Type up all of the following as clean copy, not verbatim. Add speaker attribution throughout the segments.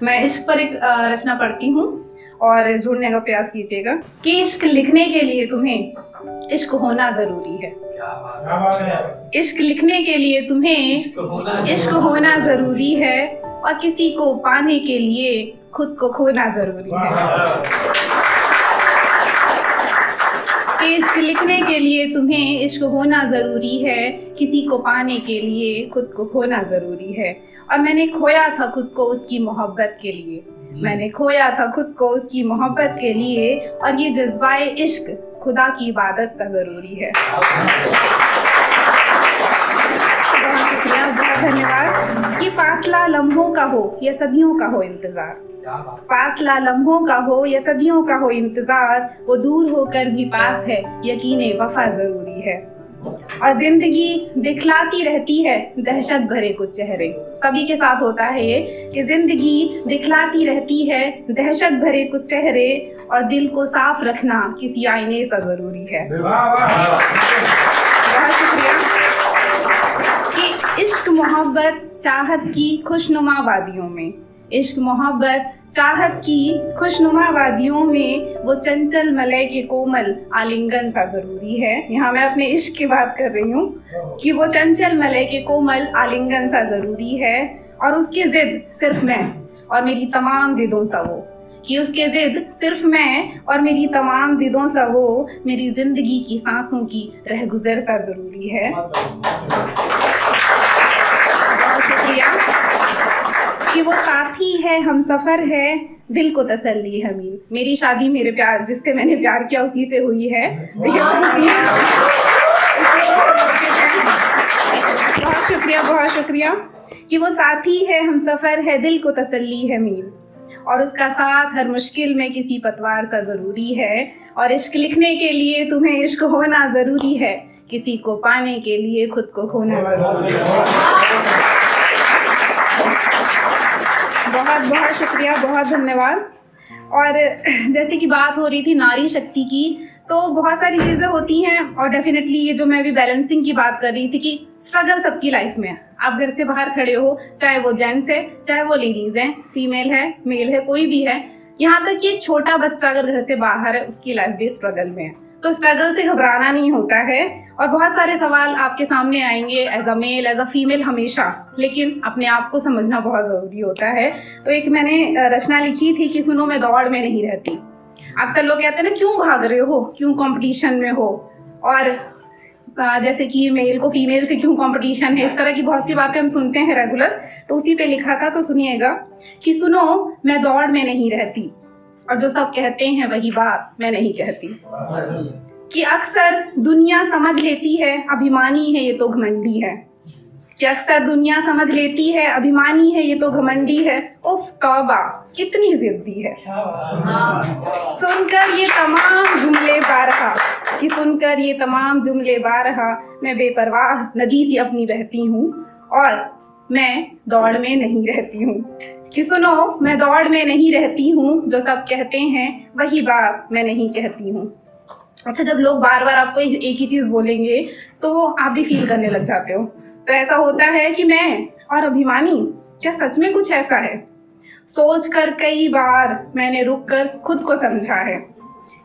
Speaker 1: मैं इश्क पर एक रचना पढ़ती हूँ और जोड़ने का प्रयास कीजिएगा कि इश्क लिखने के लिए तुम्हें इश्क होना जरूरी है। इश्क लिखने के लिए तुम्हें इश्क होना जरूरी है और किसी को पाने के लिए खुद को खोना जरूरी है। इश्क लिखने के लिए तुम्हें इश्क होना जरूरी है, किसी को पाने के लिए खुद को खोना जरूरी है। और मैंने खोया था खुद को उसकी मोहब्बत के लिए, मैंने खोया था खुद को उसकी मोहब्बत के लिए, और ये जज्बाए इश्क खुदा की इबादत का जरूरी है। बहुत शुक्रिया, बहुत धन्यवाद। कि फासला लम्हों का हो या सदियों का हो इंतजार, फासला लम्हों का हो या सदियों का हो इंतजार, वो दूर होकर भी पास है, यकीने वफा जरूरी है। और जिंदगी दिखलाती रहती है दहशत भरे कुछ चेहरे, सभी के साथ होता है ये कि जिंदगी दिखलाती रहती है दहशत भरे कुछ चेहरे, और दिल को साफ रखना किसी आईने सा जरूरी है। बहुत शुक्रिया। कि इश्क मोहब्बत चाहत की खुशनुमा वादियों में, इश्क मोहब्बत चाहत की खुशनुमा वादियों में, वो चंचल मलय के कोमल आलिंगन सा जरूरी है। यहाँ मैं अपने इश्क की बात कर रही हूँ कि वो चंचल मलय के कोमल आलिंगन सा जरूरी है, और उसकी जिद सिर्फ मैं और मेरी तमाम जिदों सा वो, कि उसके जिद सिर्फ मैं और मेरी तमाम जिदों सा वो, मेरी जिंदगी की सांसों की रहगुजर सा जरूरी है। बहुत शुक्रिया। कि वो साथी है, हम सफर है, दिल को तसल्ली है मील। मेरी शादी मेरे प्यार, जिससे मैंने प्यार किया उसी से हुई है। बहुत शुक्रिया, बहुत शुक्रिया। कि वो साथी है, हम सफर है, दिल को तसल्ली है मील, और उसका साथ हर मुश्किल में किसी पतवार का जरूरी है। और इश्क लिखने के लिए तुम्हें इश्क होना जरूरी है, किसी को पाने के लिए खुद को खोना जरूरी है। बहुत बहुत शुक्रिया, बहुत धन्यवाद। और जैसे कि बात हो रही थी नारी शक्ति की, तो बहुत सारी चीज़ें होती हैं, और डेफिनेटली ये जो मैं अभी बैलेंसिंग की बात कर रही थी कि स्ट्रगल सबकी लाइफ में है। आप घर से बाहर खड़े हो, चाहे वो जेंट्स है, चाहे वो लेडीज़ हैं, फीमेल है, मेल है, कोई भी है, यहाँ तक कि छोटा बच्चा अगर घर से बाहर है उसकी लाइफ भी स्ट्रगल में है। तो स्ट्रगल से घबराना नहीं होता है, और बहुत सारे सवाल आपके सामने आएंगे as a male, as a female हमेशा, लेकिन अपने आप को समझना बहुत ज़रूरी होता है। तो एक मैंने रचना लिखी थी कि सुनो मैं दौड़ में नहीं रहती। अक्सर लोग कहते हैं ना, क्यों भाग रहे हो, क्यों कंपटीशन में हो, और जैसे कि मेल को फीमेल से क्यों कंपटीशन है, इस तरह की बहुत सी बातें हम सुनते हैं रेगुलर। तो उसी पे लिखा था, तो सुनिएगा कि सुनो मैं दौड़ में नहीं रहती, और जो सब कहते हैं वही बात मैं नहीं कहती। कि अक्सर दुनिया समझ लेती है अभिमानी है ये तो घमंडी है, कि अक्सर दुनिया समझ लेती है अभिमानी है ये तो घमंडी है, उफ तौबा कितनी जिद्दी है। सुनकर ये तमाम जुमले बारहा, कि सुनकर ये तमाम जुमले बारहा, मैं बेपरवाह नदी सी अपनी बहती हूँ, और मैं दौड़ में नहीं रहती हूँ। कि सुनो मैं दौड़ में नहीं रहती हूँ, जो सब कहते हैं वही बात मैं नहीं कहती हूँ। अच्छा, जब लोग बार बार आपको एक ही चीज़ बोलेंगे तो आप भी फील करने लग जाते हो। तो ऐसा होता है कि मैं और अभिमानी, क्या सच में कुछ ऐसा है? सोच कर कई बार मैंने रुक कर खुद को समझा है,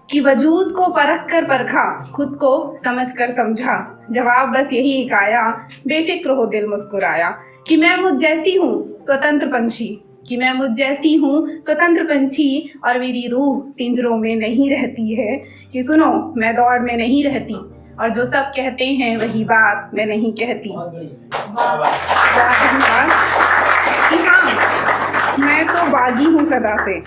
Speaker 1: कि वजूद को परख कर परखा, खुद को समझ कर समझा, जवाब बस यही एक आया, बेफिक्र हो दिल मुस्कुराया। कि मैं मुझ जैसी हूँ स्वतंत्र पंछी, कि मैं मुझ जैसी हूँ स्वतंत्र पंछी, और मेरी रूह पिंजरों में नहीं रहती है। कि सुनो मैं दौड़ में नहीं रहती, और जो सब कहते हैं वही बात मैं नहीं कहती। कि हाँ मैं तो बागी हूँ सदा से,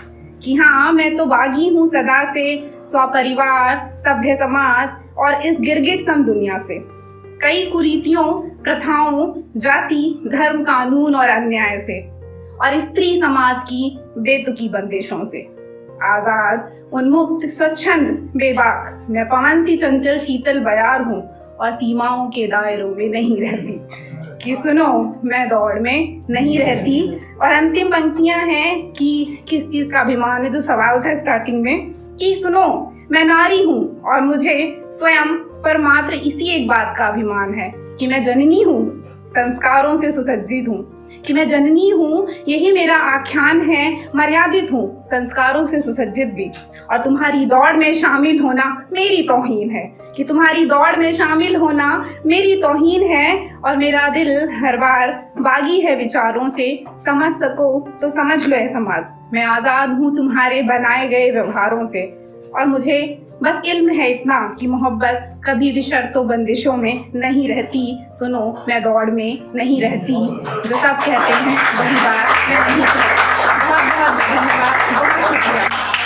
Speaker 1: कि हाँ मैं तो बागी हूँ सदा से, स्वपरिवार सभ्य समाज और इस गिरगिट सम दुनिया से, कई कुरीतियों प्रथाओं जाति धर्म कानून और अन्याय से, और स्त्री समाज की बेतुकी बंदिशों से। आजाद उन्मुक्त स्वच्छंद बेबाक मैं पवन सी चंचल शीतल बयार हूँ, और सीमाओं के दायरों में नहीं रहती। कि सुनो मैं दौड़ में नहीं रहती। और अंतिम पंक्तियां हैं कि किस चीज़ का अभिमान है, जो सवाल था स्टार्टिंग में, कि सुनो मैं नारी हूँ और मुझे स्वयं पर मात्र इसी एक बात का अभिमान है कि मैं जननी हूँ, संस्कारों से सुसज्जित हूँ, कि मैं जननी हूँ, यही मेरा आख्यान है। मर्यादित हूँ, संस्कारों से सुसज्जित भी, और तुम्हारी दौड़ में शामिल होना मेरी तौहीन है, कि तुम्हारी दौड़ में शामिल होना मेरी तौहीन है। और मेरा दिल हर बार बागी है विचारों से, समझ सको तो समझ लो ए समाज, मैं आज़ाद हूँ तुम्हारे बनाए गए व्यवहारों से। और मुझे बस इल्म है इतना कि मोहब्बत कभी भी शर्तों बंदिशों में नहीं रहती। सुनो, मैं दौड़ में नहीं रहती, जो सब कहते हैं वही बात मैं नहीं कहती। बहुत बहुत धन्यवाद, बहुत शुक्रिया।